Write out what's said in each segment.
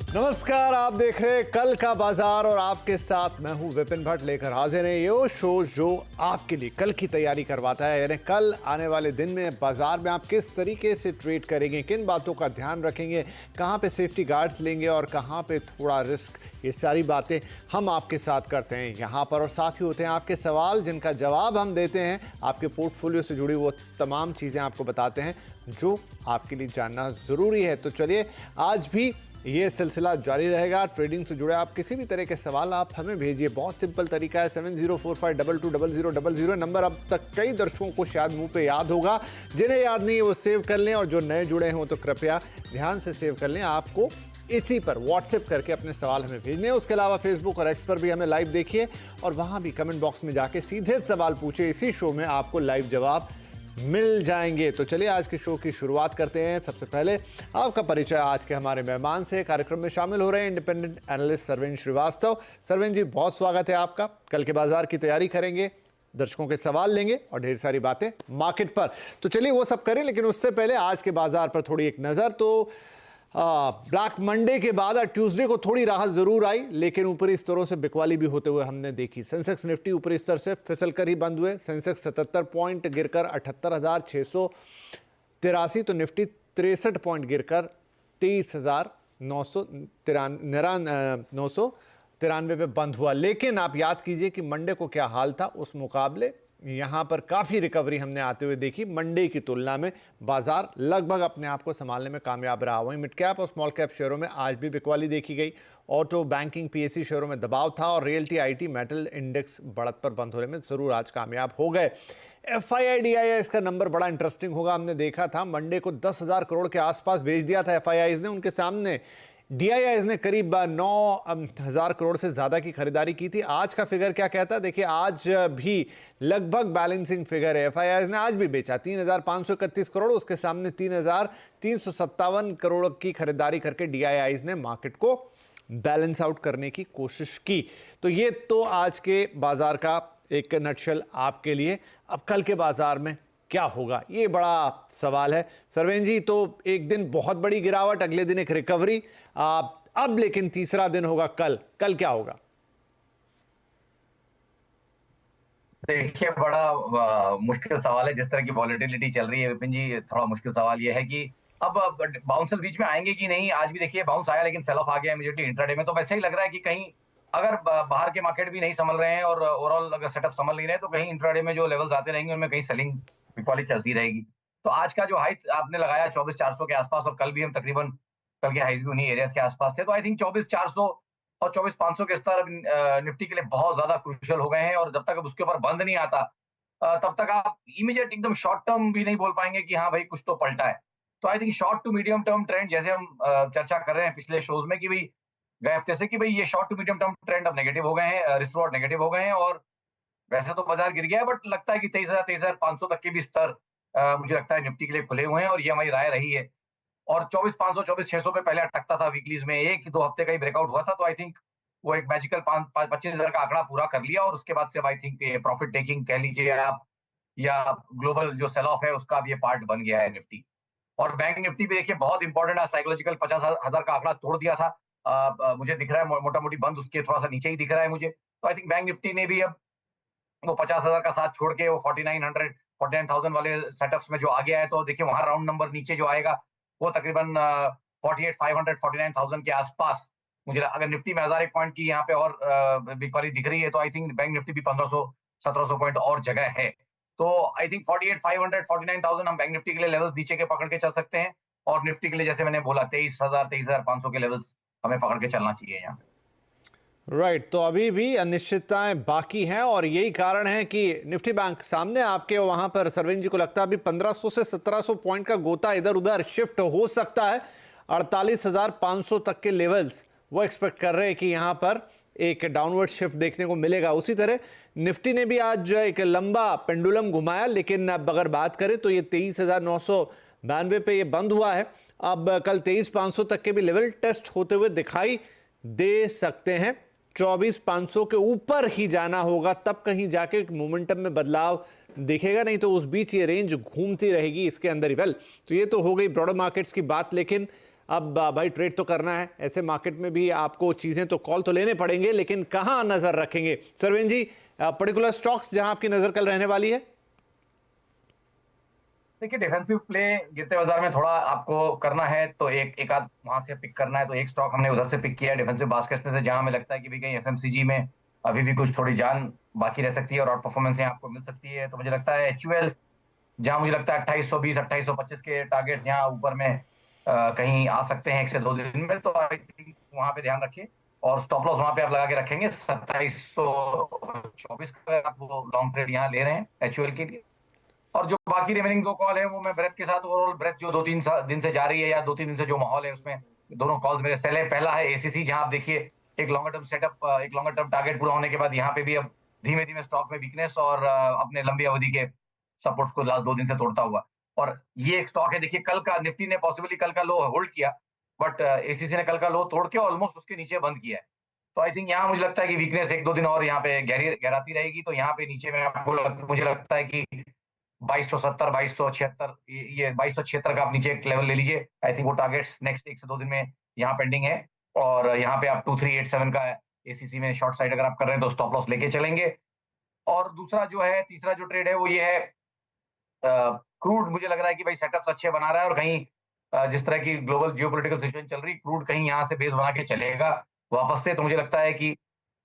नमस्कार, आप देख रहे हैं कल का बाजार और आपके साथ मैं हूं विपिन भट्ट लेकर हाजिर है ये वो शो जो आपके लिए कल की तैयारी करवाता है। यानी कल आने वाले दिन में बाजार में आप किस तरीके से ट्रेड करेंगे, किन बातों का ध्यान रखेंगे, कहां पे सेफ्टी गार्ड्स लेंगे और कहां पे थोड़ा रिस्क, ये सारी बातें हम आपके साथ करते हैं यहां पर। और साथ ही होते हैं आपके सवाल जिनका जवाब हम देते हैं, आपके पोर्टफोलियो से जुड़ी वो तमाम चीज़ें आपको बताते हैं जो आपके लिए जानना ज़रूरी है। तो चलिए आज भी ये सिलसिला जारी रहेगा। ट्रेडिंग से जुड़े आप किसी भी तरह के सवाल आप हमें भेजिए। बहुत सिंपल तरीका है, 7045220000 नंबर अब तक कई दर्शकों को शायद मुंह पे याद होगा, जिन्हें याद नहीं है वो सेव कर लें और जो नए जुड़े हों तो कृपया ध्यान से सेव कर लें। आपको इसी पर व्हाट्सएप करके अपने सवाल हमें भेजने हैं। उसके अलावा फेसबुक और एक्स पर भी हमें लाइव देखिए और वहां भी कमेंट बॉक्स में जाके सीधे सवाल पूछिए। इसी शो में आपको लाइव जवाब मिल जाएंगे। तो चलिए आज के शो की शुरुआत करते हैं। सबसे पहले आपका परिचय आज के हमारे मेहमान से। कार्यक्रम में शामिल हो रहे हैं इंडिपेंडेंट एनालिस्ट सरवेन श्रीवास्तव। सरवेन जी, बहुत स्वागत है आपका। कल के बाजार की तैयारी करेंगे, दर्शकों के सवाल लेंगे और ढेर सारी बातें मार्केट पर। तो चलिए वो सब करें, लेकिन उससे पहले आज के बाजार पर थोड़ी एक नजर। तो ब्लैक मंडे के बाद ट्यूसडे को थोड़ी राहत जरूर आई, लेकिन ऊपरी स्तरों से बिकवाली भी होते हुए हमने देखी। सेंसेक्स निफ्टी ऊपरी स्तर से फिसल कर ही बंद हुए। सेंसेक्स 77 पॉइंट गिरकर 78,683, तो निफ्टी 63 पॉइंट गिरकर 23,993 पे बंद हुआ। लेकिन आप याद कीजिए कि मंडे को क्या हाल था, उस मुकाबले यहां पर काफी रिकवरी हमने आते हुए देखी। मंडे की तुलना में बाजार लगभग अपने आप को संभालने में कामयाब रहा। वहीं मिड कैप और स्मॉल कैप शेयरों में आज भी बिकवाली देखी गई। ऑटो, बैंकिंग, पीएससी शेयरों में दबाव था और रियल्टी, आईटी, मेटल इंडेक्स बढ़त पर बंद होने में जरूर आज कामयाब हो गए। एफआईआई डीआईआई इसका नंबर बड़ा इंटरेस्टिंग होगा। हमने देखा था मंडे को 10,000 करोड़ के आसपास भेज दिया था एफआईआई ने। उनके सामने डीआईआई ने करीब 9,000 करोड़ से ज्यादा की खरीदारी की थी। आज का फिगर क्या कहता है देखिए, आज भी लगभग बैलेंसिंग फिगर है। एफआईआई ने आज भी बेचा 3,531 करोड़, उसके सामने 3,357 करोड़ की खरीदारी करके डीआईआई ने मार्केट को बैलेंस आउट करने की कोशिश की। तो ये तो आज के बाजार का एक नटशेल आपके लिए। अब कल के बाजार में क्या होगा, ये बड़ा सवाल है। सरवेन जी, तो एक दिन बहुत बड़ी गिरावट, अगले दिन एक रिकवरी, अब लेकिन तीसरा दिन होगा कल क्या होगा? देखिए, बड़ा मुश्किल सवाल है। जिस तरह की वॉलेटिलिटी चल रही है विपिन जी, थोड़ा मुश्किल सवाल यह है कि अब बाउंसर्स बीच में आएंगे कि नहीं। आज भी देखिए बाउंस आया, लेकिन सेल ऑफ आ गया इमीडिएटली इंट्राडे में। तो वैसे ही लग रहा है कि कहीं अगर बाहर के मार्केट भी नहीं संभल रहे हैं और ओवरऑल अगर सेटअप संभल नहीं रहे, तो कहीं इंट्राडे में जो लेवल्स आते रहेंगे उनमें कहीं सेलिंग बिकवाली चलती रहेगी। तो आज का जो हाई आपने लगाया 24,400 के आसपास, और कल भी हम तकरीबन कल के हाई भी उन्हीं एरियाज के आसपास थे। तो आई थिंक 24,400 और 24,500 के स्तर अब निफ्टी के लिए बहुत ज्यादा क्रूशियल हो गए हैं। और जब तक अब उसके ऊपर बंद नहीं आता, तब तक आप इमीडिएट एकदम शॉर्ट टर्म भी नहीं बोल पाएंगे कि हाँ भाई कुछ तो पलटा है। तो I think short to medium term trend, जैसे हम चर्चा कर रहे हैं पिछले शोज में कि भाई गए हफ्ते से, कि भाई ये short to medium term trend अब नेगेटिव हो गए हैं, रिस्क रिवॉर्ड नेगेटिव हो गए हैं। और वैसे तो बाजार गिर गया है, बट लगता है कि 23,000 23,500 तक के भी स्तर मुझे लगता है निफ्टी के लिए खुले हुए हैं, और ये हमारी राय रही है। और 24,500 24,600 पे पहले अटकता था वीकलीज में, एक दो हफ्ते का ही ब्रेकआउट हुआ था। तो आई थिंक वो एक मैजिकल 25,000 का आंकड़ा पूरा कर लिया, और उसके बाद से अब आई थिंक प्रॉफिट टेकिंग कह लीजिए आप, या ग्लोबल जो सेल ऑफ है उसका अब ये पार्ट बन गया है निफ्टी। और बैंक निफ्टी भी देखिए बहुत इंपॉर्टेंट है, साइकोलॉजिकल 50,000 का आंकड़ा तोड़ दिया था। मुझे दिख रहा है मोटा मोटी बंद उसके थोड़ा सा नीचे ही दिख रहा है मुझे। तो आई थिंक बैंक निफ्टी ने भी अब वो 50,000 का साथ छोड़ के वो 4900 49,000 वाले सेटअप्स में जो आ गया है। तो देखिए वहां राउंड नंबर नीचे जो आएगा वो तकरीबन 48,500 49,000 के आसपास। मुझे अगर निफ्टी में 1,001 पॉइंट की यहाँ पे और बिकवाली दिख रही है, तो आई थिंक बैंक निफ्टी भी 1,500 1,700 पॉइंट और जगह है। तो आई थिंक 48,500 49,000 हम बैंक निफ्टी के लिए लेवल्स नीचे के पकड़ के चल सकते हैं, और निफ्टी के लिए जैसे मैंने बोला 23,000 23,500 के लेवल्स हमें पकड़ के चलना चाहिए यहाँ। राइट, तो अभी भी अनिश्चितताएं बाकी हैं और यही कारण है कि निफ्टी बैंक सामने आपके वहां पर सरवेन जी को लगता है अभी 1,500 से 1,700 पॉइंट का गोता इधर उधर शिफ्ट हो सकता है। 48,500 तक के लेवल्स वो एक्सपेक्ट कर रहे हैं कि यहां पर एक डाउनवर्ड शिफ्ट देखने को मिलेगा। उसी तरह निफ्टी ने भी आज एक लंबा पेंडुलम घुमाया, लेकिन अब अगर बात करें तो ये 23,992 पे ये बंद हुआ है। अब कल 23,500 तक के भी लेवल टेस्ट होते हुए दिखाई दे सकते हैं। 24,500 के ऊपर ही जाना होगा, तब कहीं जाके मोमेंटम में बदलाव दिखेगा, नहीं तो उस बीच ये रेंज घूमती रहेगी इसके अंदर ही। वेल, तो ये तो हो गई ब्रॉडर मार्केट्स की बात, लेकिन अब भाई ट्रेड तो करना है, ऐसे मार्केट में भी आपको चीज़ें तो कॉल तो लेने पड़ेंगे, लेकिन कहाँ नज़र रखेंगे सरवीन जी? पर्टिकुलर स्टॉक्स जहां आपकी नज़र कल रहने वाली है? देखिए, डिफेंसिव प्ले गिरते बाजार में थोड़ा आपको करना है तो एक आध वहां से पिक करना है, तो एक स्टॉक हमने उधर से पिक किया है डिफेंसिव बास्केट में से, जहां हमें लगता है कि भी कहीं एफएमसीजी में अभी भी कुछ थोड़ी जान बाकी रह सकती है और आउट परफॉर्मेंस यहाँ आपको मिल सकती है। तो मुझे लगता है एचयूएल, जहां मुझे लगता है 2820 2825 के टारगेट्स यहाँ ऊपर में कहीं आ सकते हैं 1 से 2 दिन में, तो आई थिंक वहां पे ध्यान रखिए। और स्टॉप लॉस वहां पे आप लगा के रखेंगे 2724 का, आप वो लॉन्ग ट्रेड यहाँ ले रहे हैं एचयूएल के लिए। और जो बाकी रिमेनिंग 2 कॉल है वो मैं ब्रेथ के साथ, ओवरऑल ब्रेथ जो 2-3 दिन से जा रही है या 2-3 दिन से जो माहौल है उसमें दोनों कॉल्स मेरे सेल है। पहला है एसीसी, जहां आप देखिए एक लॉन्गर टर्म सेटअप, एक लॉन्गर टर्म टारगेट पूरा होने के बाद यहाँ पे भी अब धीमे धीमे स्टॉक में वीकनेस और अपने लंबी अवधि के सपोर्ट्स को लास्ट 2 दिन से तोड़ता हुआ। और ये एक स्टॉक है, देखिए कल का निफ्टी ने पॉसिबली कल का लो होल्ड किया, बट एसीसी ने कल का लो तोड़ के ऑलमोस्ट उसके नीचे बंद किया है। तो आई थिंक यहाँ मुझे लगता है कि वीकनेस 1-2 दिन और यहाँ पे गहराती रहेगी, तो यहाँ पे नीचे में मुझे लगता है कि 2270 2276, ये 2276 का आप नीचे एक लेवल ले लीजिए। आई थिंक वो टारगेट्स नेक्स्ट 1 से 2 दिन में यहाँ पेंडिंग है। और यहाँ पे आप 2387 का एसीसी में शॉर्ट साइड अगर आप कर रहे हैं तो स्टॉप लॉस लेके चलेंगे। और दूसरा जो है, तीसरा जो ट्रेड है वो ये है, क्रूड मुझे लग रहा है कि भाई सेटअप्स अच्छे बना रहा है, और कहीं जिस तरह की ग्लोबल जियोपॉलिटिकल सिचुएशन चल रही, क्रूड कहीं यहाँ से बेस बना के चलेगा वापस से। तो मुझे लगता है कि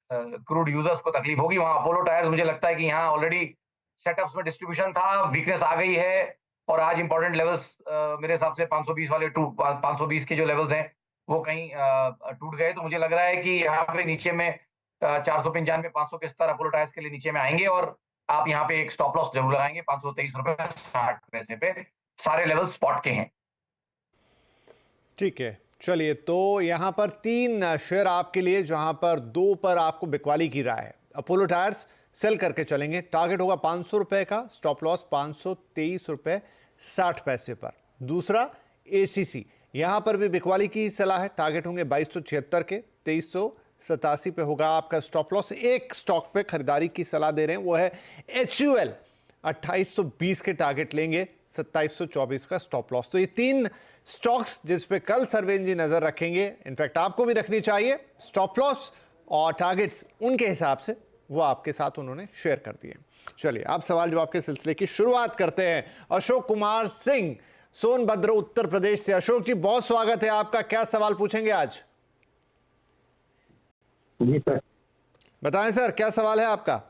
क्रूड यूजर्स को तकलीफ होगी। वहां अपोलो टायर्स मुझे लगता है कि यहाँ ऑलरेडी सेटअप्स में डिस्ट्रीब्यूशन था, वीकनेस आ गई है, और आज इंपॉर्टेंट लेवल्स मेरे हिसाब से 520 वाले 520 के जो लेवल्स हैं वो कहीं टूट गए। तो मुझे लग रहा है कि यहाँ पे नीचे में 495 500 के स्तर अपोलो टायर्स के लिए नीचे में आएंगे, और आप यहाँ पे एक स्टॉप लॉस जरूर लगाएंगे 523 रुपए 60 पैसे पे। सारे लेवल स्पॉट के हैं। ठीक है, चलिए, तो यहां पर 3 शेयर आपके लिए, जहां पर 2 पर आपको बिकवाली की राय है। अपोलो टायर्स सेल करके चलेंगे, टारगेट होगा 500 रुपए का, स्टॉप लॉस 523 रुपए 60 पैसे पर। दूसरा एसीसी, यहां पर भी बिकवाली की सलाह है, टारगेट होंगे 2276 के, 2387 पे होगा आपका स्टॉप लॉस। एक स्टॉक पे खरीदारी की सलाह दे रहे हैं, वो है एचयूएल, 2820 के टारगेट लेंगे, 2724 का स्टॉप लॉस। तो ये 3 स्टॉक्स जिस पे कल सरवेन जी नजर रखेंगे, इनफैक्ट आपको भी रखनी चाहिए। स्टॉप लॉस और टारगेट्स उनके हिसाब से वो आपके साथ उन्होंने शेयर कर दिए। चलिए, आप सवाल जवाब के सिलसिले की शुरुआत करते हैं। अशोक कुमार सिंह, सोनभद्र, उत्तर प्रदेश से। अशोक जी, बहुत स्वागत है आपका। क्या सवाल पूछेंगे आज? जी सर। बताएं सर, क्या सवाल है आपका?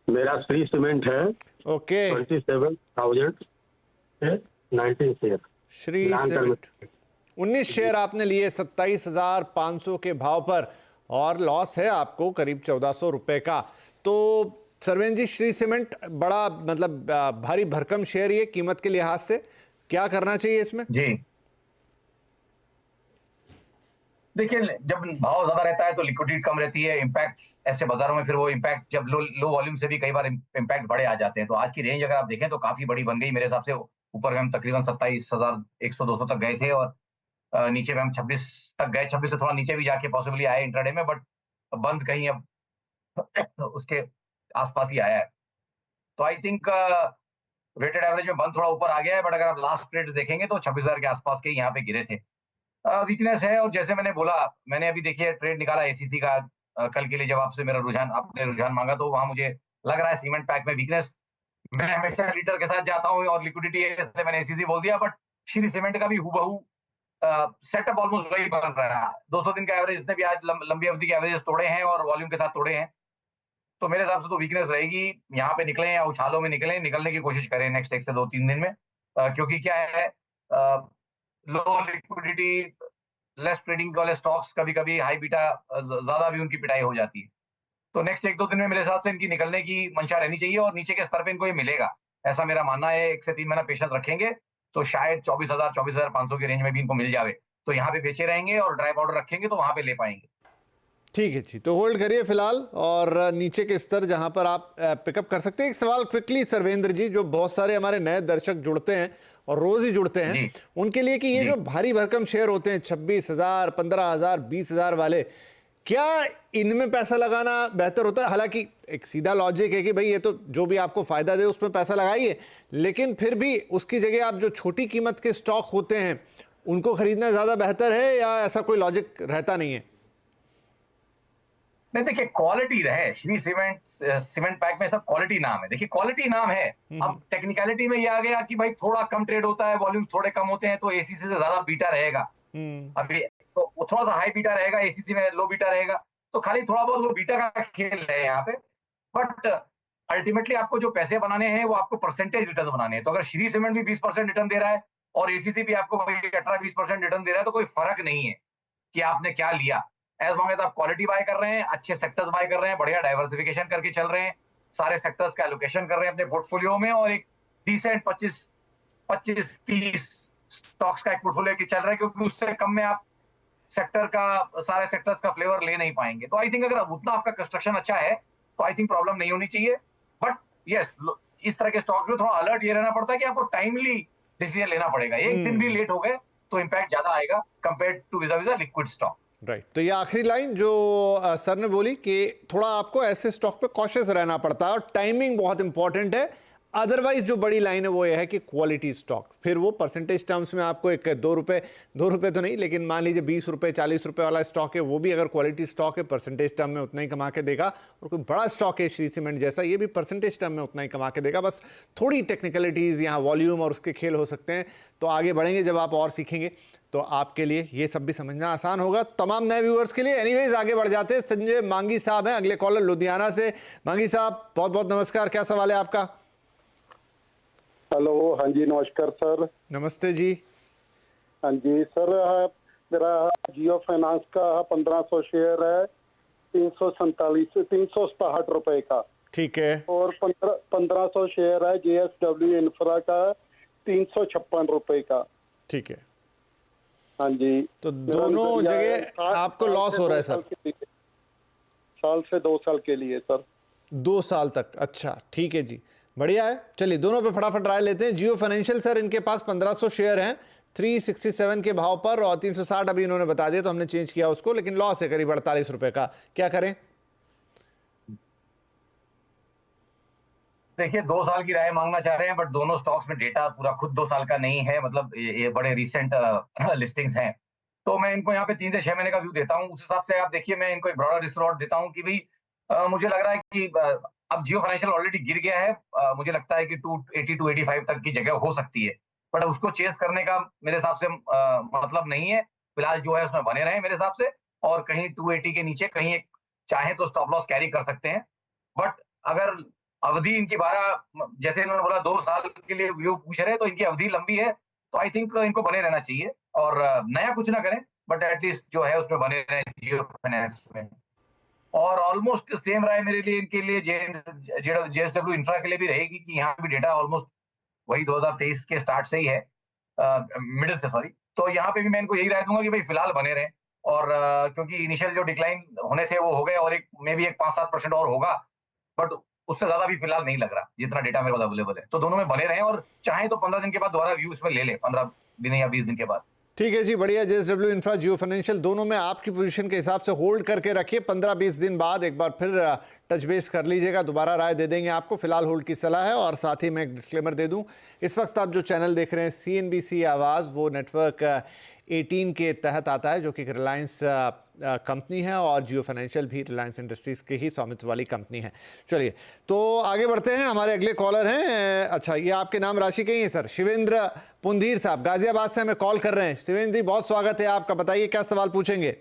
मेरा श्री सीमेंट है। Okay. 27,019 share. Shri cement 19 share आपने लिए 27,500 के भाव पर, और लॉस है आपको करीब 1400 रुपए का। तो सरवेन जी, श्री सीमेंट बड़ा मतलब भारी भरकम शेयर ये कीमत के लिहाज से, क्या करना चाहिए इसमें? जी, देखिए जब भाव ज्यादा रहता है तो लिक्विडिटी कम रहती है, इम्पैक्ट ऐसे बाजारों में फिर वो इम्पैक्ट जब लो वॉल्यूम से भी कई बार इम्पैक्ट बड़े आ जाते हैं। तो आज की रेंज अगर आप देखें तो काफी बड़ी बन गई मेरे हिसाब से। ऊपर में हम तकरीबन 27,100-200 तक गए थे, और नीचे में हम 26 तक गए, 26 से थोड़ा नीचे भी जाके पॉसिबली आए इंट्राडे में, बट बंद कहीं अब उसके आसपास ही आया है। तो आई थिंक वेटेड एवरेज में बंद थोड़ा ऊपर आ गया है, बट अगर आप लास्ट ट्रेड्स देखेंगे तो 26,000 के आसपास के यहाँ पे गिरे थे। वीकनेस है, और जैसे मैंने बोला, मैंने अभी देखिए ट्रेड निकाला एसीसी का कल के लिए, जब आपसे मेरा आपने रुझान मांगा, तो वहां मुझे लग रहा है सीमेंट पैक में वीकनेस। मैं हमेशा लीडर के साथ जाता हूँ और लिक्विडिटी है, इसलिए मैंने एसीसी बोल दिया, बट श्री सीमेंट का भी हूबहू सेटअप ऑलमोस्ट वही बन रहा है। 200 दिन का एवरेज इसने भी आज लंबी अवधि के एवरेज तोड़े हैं और वॉल्यूम के साथ तोड़े हैं। तो मेरे हिसाब से तो वीकनेस रहेगी, यहाँ पे निकलें या उछालों में निकलने की कोशिश करें नेक्स्ट 1 से 2-3 दिन में, क्योंकि क्या है, लो लिक्विडिटी, लेस ट्रेडिंग वाले स्टॉक्स कभी कभी हाई बीटा ज्यादा भी उनकी पिटाई हो जाती है। तो नेक्स्ट 1-2 दिन में मेरे हिसाब से इनकी निकलने की मंशा रहनी चाहिए, और नीचे के स्तर पे इनको ये मिलेगा, ऐसा मेरा मानना है। 1 से 3 महीना पेशेंस रखेंगे तो शायद 24,500 के रेंज में भी इनको मिल जावे, तो यहाँ पे बेचे रहेंगे और ड्राई पाउडर रखेंगे तो वहां पे ले पाएंगे। ठीक है जी, तो होल्ड करिए फिलहाल, और नीचे के स्तर जहां पर आप पिकअप कर सकते हैं। एक सवाल क्विकली सर्वेंद्र जी, जो बहुत सारे हमारे नए दर्शक जुड़ते हैं और रोज ही जुड़ते हैं, उनके लिए कि ये जो भारी भरकम शेयर होते हैं 26,000, 15,000, 20,000 वाले, क्या इनमें पैसा लगाना बेहतर होता है? हालांकि एक सीधा लॉजिक है कि भाई ये तो जो भी आपको फायदा दे उसमें पैसा लगाइए, लेकिन फिर भी उसकी जगह आप जो छोटी कीमत के स्टॉक होते हैं उनको खरीदना ज्यादा बेहतर है या ऐसा कोई लॉजिक रहता नहीं है? नहीं देखिए, क्वालिटी रहे, श्री सीमेंट सीमेंट पैक में सब क्वालिटी नाम है। देखिए क्वालिटी नाम है। अब टेक्निकलिटी में ये आ गया कि भाई थोड़ा कम ट्रेड होता है, वॉल्यूम्स थोड़े कम होते हैं, तो एसीसी से ज्यादा बीटा रहेगा। अभी तो वो थोड़ा सा हाई बीटा रहेगा, एसीसी में लो बीटा रहेगा, तो खाली थोड़ा बहुत वो बीटा का खेल है यहाँ पे। बट अल्टीमेटली आपको जो पैसे बनाने हैं वो आपको परसेंटेज रिटर्न बनाने हैं। तो अगर श्री सीमेंट भी 20% रिटर्न दे रहा है और एसीसी भी आपको 18-20% रिटर्न दे रहा है, तो कोई फर्क नहीं है कि आपने क्या लिया। एज लॉन्ग एज आप क्वालिटी बाय कर रहे हैं, अच्छे सेक्टर्स बाय कर रहे हैं, बढ़िया डाइवर्सिफिकेशन करके चल रहे हैं, सारे सेक्टर्स का एलोकेशन कर रहे हैं अपने पोर्टफोलियो में, और एक डिसेंट 25-30 स्टॉक्स का एक पोर्टफोलियो की चल रहा है, क्योंकि उससे कम में आप सेक्टर का, सारे सेक्टर्स का फ्लेवर ले नहीं पाएंगे। तो आई थिंक अगर उतना आपका कंस्ट्रक्शन अच्छा है तो आई थिंक प्रॉब्लम नहीं होनी चाहिए। बट यस, इस तरह के स्टॉक्स में थोड़ा अलर्ट ये रहना पड़ता है कि आपको टाइमली डिसीजन लेना पड़ेगा। एक दिन भी लेट हो गए तो इंपैक्ट ज्यादा आएगा कंपेयर्ड टू विज़ा लिक्विड स्टॉक। राइट। तो ये आखिरी लाइन जो सर ने बोली कि थोड़ा आपको ऐसे स्टॉक पे कॉशियस रहना पड़ता है और टाइमिंग बहुत इंपॉर्टेंट है। अदरवाइज जो बड़ी लाइन है वो ये है कि क्वालिटी स्टॉक, फिर वो परसेंटेज टर्म्स में आपको एक 2 रुपए तो नहीं, लेकिन मान लीजिए 20 रुपए 40 रुपए वाला स्टॉक है, वो भी अगर क्वालिटी स्टॉक है परसेंटेज टर्म में उतना ही कमा के देगा। और कोई बड़ा स्टॉक है श्री सीमेंट जैसा, ये भी परसेंटेज टर्म में उतना ही कमा के देगा। बस थोड़ी टेक्निकलिटीज़ यहाँ वॉल्यूम और उसके खेल हो सकते हैं। तो आगे बढ़ेंगे जब आप और सीखेंगे तो आपके लिए ये सब भी समझना आसान होगा, तमाम नए व्यूअर्स के लिए। एनीवेज आगे बढ़ जाते हैं। संजय मांगी साहब हैं अगले कॉलर लुधियाना से। मांगी साहब बहुत बहुत नमस्कार, क्या सवाल है आपका? हेलो, हाँ जी नमस्कार सर। नमस्ते जी। हाँ जी सर, मेरा जियो फाइनेंस का 1500 शेयर है, 367 रुपए का। ठीक है। और 1500 शेयर है JSW इंफ्रा का 356 रुपए का। ठीक है। हाँ जी। तो दोनों जगह आपको लॉस हो रहा है सर? साल से 2 साल के लिए सर। 2 साल तक, अच्छा ठीक है जी, बढ़िया है। चलिए दोनों पे फटाफट राय लेते हैं। जियो फाइनेंशियल सर, इनके पास 1500 शेयर हैं 367 के भाव पर, और 360 अभी इन्होंने बता दिया तो हमने चेंज किया उसको, लेकिन लॉस है करीब 48 रुपए का, क्या करें? देखिए 2 साल की राय मांगना चाह रहे हैं, बट दोनों स्टॉक्स में डेटा पूरा खुद 2 साल का नहीं है, मतलब ये बड़े रिसेंट लिस्टिंग्स हैं। तो मैं इनको यहाँ पे 3 से 6 महीने का व्यू देता हूँ। उस हिसाब से आप देखिए, मैं इनको एक ब्रॉडर रिस्क रिवॉर्ड देता हूँ कि भाई मुझे लग रहा है कि अब जियो फाइनेंशियल ऑलरेडी गिर गया है। मुझे लगता है कि 280-285 तक की जगह हो सकती है, बट उसको चेस करने का मेरे हिसाब से मतलब नहीं है। फिलहाल जो है उसमें बने रहे मेरे हिसाब से, और कहीं 280 के नीचे कहीं एक चाहे तो स्टॉप लॉस कैरी कर सकते हैं। बट अगर अवधि इनकी 12, जैसे इन्होंने बोला 2 साल के लिए व्यू पूछ रहे हैं, तो इनकी अवधि लंबी है, तो आई थिंक इनको बने रहना चाहिए। और नया कुछ ना करें, बट एटलीस्ट जो है उसमें बने रहें जियो फाइनेंस में। और ऑलमोस्ट सेम राय मेरे लिए इनके लिए JSW इंफ्रा के लिए भी रहेगी कि यहाँ भी डेटा ऑलमोस्ट वही 2023 के स्टार्ट से ही है, मिडिल से सॉरी। तो यहाँ पे भी मैं इनको यही राय दूंगा कि भाई फिलहाल बने रहें। और क्योंकि इनिशियल जो डिक्लाइन होने थे वो हो गए, और एक मे भी 5-7% और होगा, बट उससे ज्यादा भी फिलहाल नहीं लग रहा जितना डेटा मेरे पास अवेलेबल है। तो दोनों में बने रहें, और चाहे तो 15 दिन के बाद दोबारा व्यू इसमें ले ले, 15 दिन या 20 दिन के बाद। ठीक है जी, बढ़िया। JSW इंफ्रा, जियो फाइनेंशियल, दोनों में आपकी पोजीशन के हिसाब से होल्ड करके रखिए। 15-20 दिन बाद एक बार फिर टच बेस कर लीजिएगा, दोबारा राय दे देंगे आपको। फिलहाल होल्ड की सलाह है। और साथ ही मैं एक डिस्क्लेमर दे दूं, इस वक्त आप जो चैनल देख रहे हैं CNBC आवाज़, वो नेटवर्क 18 के तहत आता है, जो कि रिलायंस कंपनी है, और जियो फाइनेंशियल भी रिलायंस इंडस्ट्रीज के ही स्वामित्व वाली कंपनी है। चलिए तो आगे बढ़ते हैं। हमारे अगले कॉलर हैं, अच्छा ये आपके नाम राशि के ही है सर, शिवेंद्र पुंधीर साहब गाजियाबाद से हमें कॉल कर रहे हैं। शिवेंद्र जी बहुत स्वागत है आपका, बताइए क्या सवाल पूछेंगे?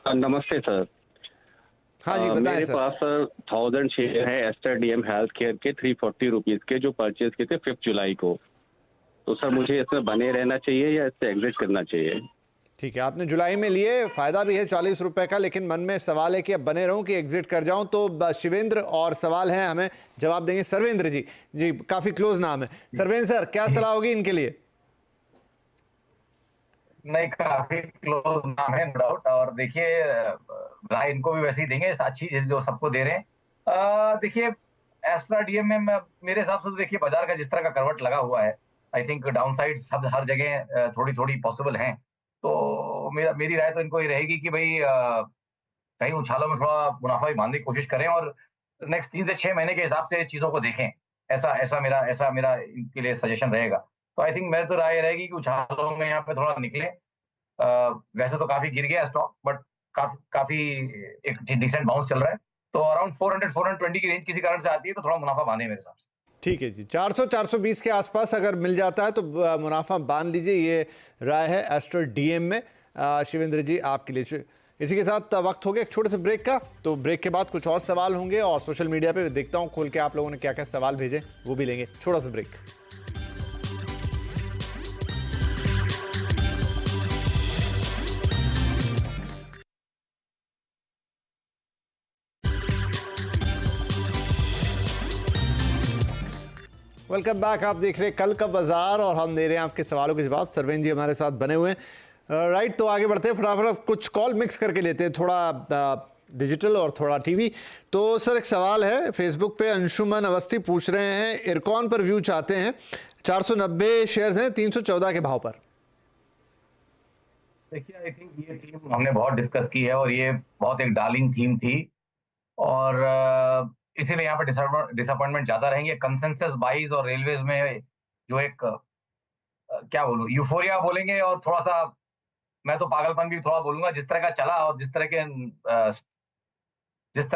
नमस्ते सर। हाँ जी बताएं मेरे सर। पास सर 1000 शेयर है एस्टर DM हेल्थ केयर के 340 रुपीज के, जो परचेज किए थे 5 जुलाई को। तो सर मुझे इसमें बने रहना चाहिए या इससे एग्जिट करना चाहिए? ठीक है, आपने जुलाई में लिए, फायदा भी है 40 रुपए का, लेकिन मन में सवाल है कि अब बने रहूं कि एग्जिट कर जाऊं। तो शिवेंद्र, और सवाल है, हमें जवाब देंगे सर्वेंद्र जी। जी काफी क्लोज नाम है। सर्वेंद्र सर, क्या सलाह होगी इनके लिए? नहीं, काफी क्लोज नाम है नो डाउट। और देखिए राय इनको भी वैसे ही देंगे, अच्छी जो सबको दे रहे हैं। देखिए एस्ट्रा DM में मेरे हिसाब से तो देखिए बाजार का जिस तरह का करवट लगा हुआ है, आई थिंक डाउन साइड सब हर जगह थोड़ी थोड़ी पॉसिबल हैं। तो मेरी राय तो इनको ये रहेगी कि भाई कहीं उछालों में थोड़ा मुनाफा भी बांधने की कोशिश करें, और नेक्स्ट 3 से 6 महीने के हिसाब से चीजों को देखें। ऐसा मेरा इनके लिए सजेशन रहेगा। तो आई थिंक मेरी तो राय रहेगी कि उछालों में यहाँ पे थोड़ा निकले। वैसे तो काफी गिर गया स्टॉक, बट काफी एक डिसेंट बाउंस चल रहा है, तो अराउंड 400-420 की रेंज किसी कारण से आती है तो थोड़ा मुनाफा बांधे मेरे हिसाब से। ठीक है जी, 400-420 के आसपास अगर मिल जाता है तो मुनाफा बांध लीजिए, ये राय है एस्टर डीएम में। शिवेंद्र जी आपके लिए। इसी के साथ वक्त हो गया एक छोटे से ब्रेक का, तो ब्रेक के बाद कुछ और सवाल होंगे और सोशल मीडिया पे देखता हूं खोल के आप लोगों ने क्या क्या सवाल भेजे, वो भी लेंगे। छोटा सा ब्रेक। Welcome back. आप देख रहे हैं कल का बाजार और हम दे रहे हैं आपके सवालों के जवाब। सरवेन जी हमारे साथ बने हुए हैं। राइट, तो आगे बढ़ते हैं, फटाफट कुछ कॉल मिक्स करके लेते हैं, थोड़ा डिजिटल और थोड़ा टीवी। तो सर एक सवाल है फेसबुक पे, अंशुमन अवस्थी पूछ रहे हैं, इरकॉन पर व्यू चाहते हैं। 490 शेयर्स हैं 314 के भाव पर। देखिए, आई थिंक ये थीम हमने बहुत डिस्कस की है और ये बहुत एक डार्लिंग थीम थी, और इसीलिए यहाँ पे डिसअपॉइंटमेंट ज्यादा रहेंगे। कंसेंसस बाइज और रेलवेज में जो एक क्या बोलूं, यूफोरिया बोलेंगे, और थोड़ा सा मैं तो पागलपन भी थोड़ा बोलूंगा, जिस तरह का चला और जिस तरह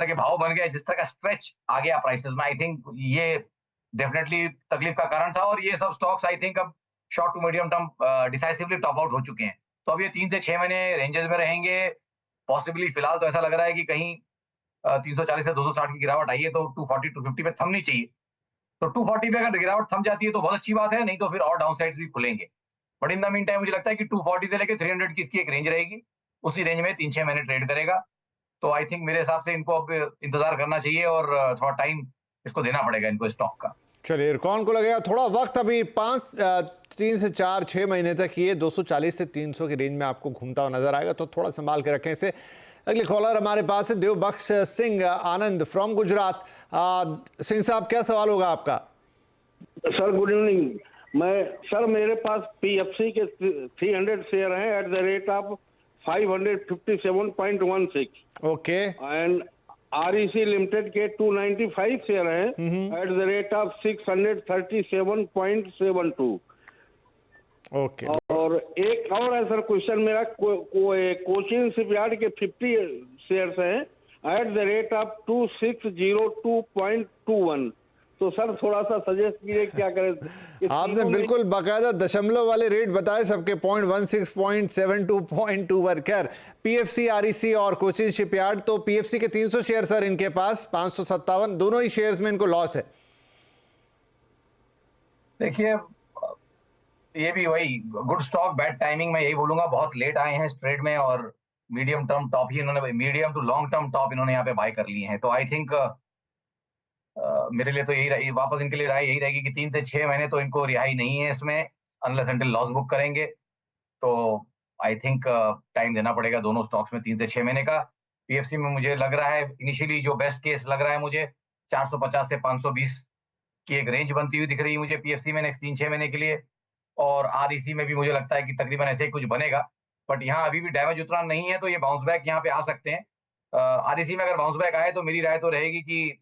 के भाव बन गए, जिस तरह का स्ट्रेच आ गया प्राइसेस में, आई थिंक ये डेफिनेटली तकलीफ का कारण था। और ये सब स्टॉक्स आई थिंक अब short to medium term decisively top out हो चुके हैं, तो अब ये 3 से 6 महीने रेंजेस में रहेंगे पॉसिबली। फिलहाल तो ऐसा लग रहा है कि कहीं 340 से 260 की गिरावट आई है, तो 240 250 पे थमनी चाहिए। तो 240 पे अगर गिरावट थम जाती है तो बहुत अच्छी बात है, नहीं तो फिर और डाउन साइड्स भी खुलेंगे। But in the mean time मुझे लगता है कि 240 से लेकर 300 की इसकी एक रेंज रहेगी, उसी रेंज में 3-6 महीने ट्रेड करेगा। तो आई थिंक मेरे हिसाब से इनको अब इंतजार करना चाहिए और थोड़ा टाइम इसको देना पड़ेगा इनको स्टॉक का। चलिए, इरकॉन को लगेगा थोड़ा वक्त, अभी 3 से 4-6 महीने तक ये 240 से 300 की रेंज में आपको घूमता हुआ नजर आएगा, तो थोड़ा संभाल के रखें इसे। अगले कॉलर हमारे पास है देवबख्श सिंह आनंद फ्रॉम गुजरात। सिंह साहब, क्या सवाल होगा आपका? Sir good evening. सर मेरे पास पीएफसी के 300 शेयर हैं at the rate of 557.16। Okay. And REC limited के 295 शेयर हैं at the rate of 637.72। Okay. और एक और है सर क्वेश्चन मेरा, कोचिन शिपयार्ड के 50 शेयर्स हैं एट द रेट ऑफ 2602.21। तो सर थोड़ा सा सजेस्ट कीजिए क्या करें। आपने बिल्कुल बाकायदा दशमलव वाले रेट बताए सबके, 0.16, 0.72, 0.21। खैर, पीएफसी, आरईसी और कोचिन शिपयार्ड, तो पीएफसी के 300 शेयर सर इनके पास 557, दोनों ही शेयर्स में इनको लॉस है। देखिए, ये भी वही गुड स्टॉक बैड टाइमिंग, मैं यही बोलूंगा। बहुत लेट आए हैं इस ट्रेड में और मीडियम टर्म टॉप ही इन्होंने, medium to long term top इन्होंने यहाँ पे बाय कर लिए हैं। तो आई थिंक मेरे लिए तो यही वापस इनके लिए राय यही रहेगी कि 3 से 6 महीने तो इनको रिहाई नहीं है इसमें, अनलेस अनटिल लॉस बुक करेंगे। तो आई थिंक टाइम देना पड़ेगा दोनों स्टॉक्स में 3 से 6 महीने का। पीएफसी में मुझे लग रहा है इनिशियली जो बेस्ट केस लग रहा है मुझे 450 से 520 की एक रेंज बनती हुई दिख रही है मुझे पीएफसी में नेक्स्ट 3-6 महीने के लिए। और आरईसी में भी मुझे लगता है कि तकरीबन ऐसे ही कुछ बनेगा, बट यहाँ अभी भी डैमेज उतना नहीं है, तो ये बाउंस बैक यहाँ पे आ सकते हैं। आरईसी में अगर बाउंस बैक आए तो मेरी राय तो रहेगी कि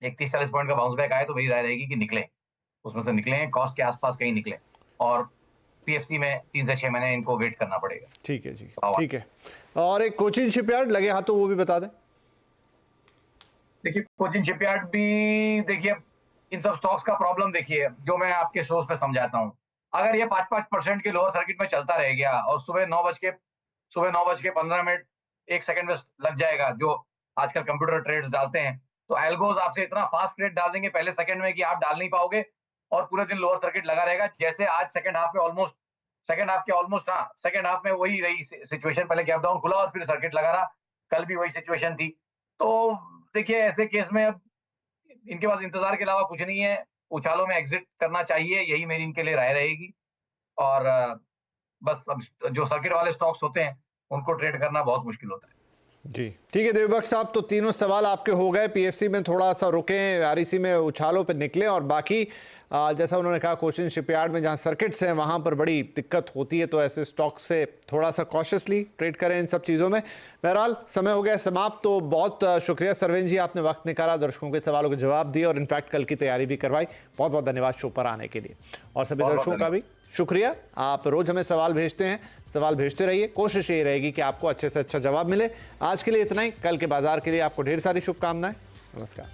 31-40 पॉइंट का बाउंस बैक आए तो मेरी राय रहेगी कि निकलें, उसमें से निकलें, कॉस्ट के आसपास कहीं निकलें। और पीएफसी में 3 से 6 महीने इनको वेट करना पड़ेगा। ठीक है जी, ठीक है। और एक कोचिन शिपयार्ड लगे हाथ, तो वो भी बता दें। देखिए, कोचिन शिपयार्ड भी, देखिए इन सब स्टॉक्स का प्रॉब्लम देखिए जो मैं आपके शोज पे समझाता हूँ। अगर ये 5-5% के लोअर सर्किट में चलता रह गया और सुबह 9:15 1 सेकंड में लग जाएगा, जो आजकल कंप्यूटर ट्रेड्स डालते हैं, तो एल्गोज आपसे इतना फास्ट ट्रेड डाल देंगे पहले सेकंड में कि आप डाल नहीं पाओगे और पूरे दिन लोअर सर्किट लगा रहेगा। जैसे आज सेकंड हाफ में वही रही सिचुएशन, पहले गैप डाउन खुला और फिर सर्किट लगा रहा, कल भी वही सिचुएशन थी। तो देखिए, ऐसे केस में अब इनके पास इंतजार के अलावा कुछ नहीं है, उछालों में एग्जिट करना चाहिए, यही मेरी इनके लिए राय रहेगी। और बस अब जो सर्किट वाले स्टॉक्स होते हैं उनको ट्रेड करना बहुत मुश्किल होता है। जी ठीक है देवभक्त साहब, तो तीनों सवाल आपके हो गए। पीएफसी में थोड़ा सा रुके, आरईसी में उछालों पे निकले, और बाकी जैसा उन्होंने कहा कोचिन शिपयार्ड में जहां सर्किट्स हैं वहां पर बड़ी दिक्कत होती है, तो ऐसे स्टॉक से थोड़ा सा कॉशियसली ट्रेड करें इन सब चीज़ों में। बहरहाल समय हो गया समाप्त, तो बहुत शुक्रिया सरवीन जी, आपने वक्त निकाला, दर्शकों के सवालों के जवाब दिए और इनफैक्ट कल की तैयारी भी करवाई। बहुत बहुत धन्यवाद शो पर आने के लिए, और सभी दर्शकों का भी शुक्रिया। आप रोज हमें सवाल भेजते हैं, सवाल भेजते रहिए, कोशिश यही रहेगी कि आपको अच्छे से अच्छा जवाब मिले। आज के लिए इतना ही, कल के बाजार के लिए आपको ढेर सारी शुभकामनाएं। नमस्कार।